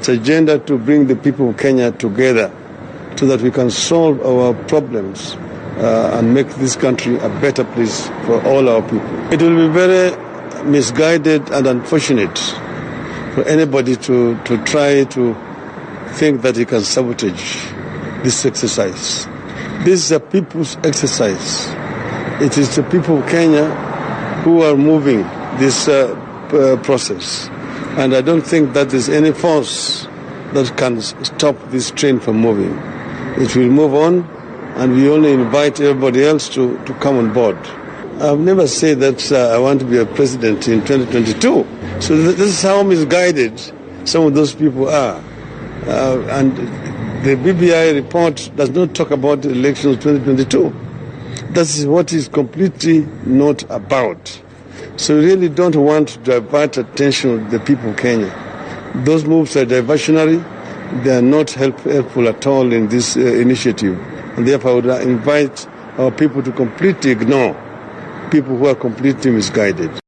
It's an agenda to bring the people of Kenya together so that we can solve our problems and make this country a better place for all our people. It will be very misguided and unfortunate for anybody to try to think that he can sabotage this exercise. This is a people's exercise. It is the people of Kenya who are moving this process. And I don't think that there's any force that can stop this train from moving. It will move on, and we only invite everybody else to come on board. I've never said that I want to be a president in 2022. So this is how misguided some of those people are. And the BBI report does not talk about the elections 2022. That's what is completely not about. So we really don't want to divert attention of the people of Kenya. Those moves are diversionary. They are not helpful at all in this initiative. And therefore I would invite our people to completely ignore people who are completely misguided.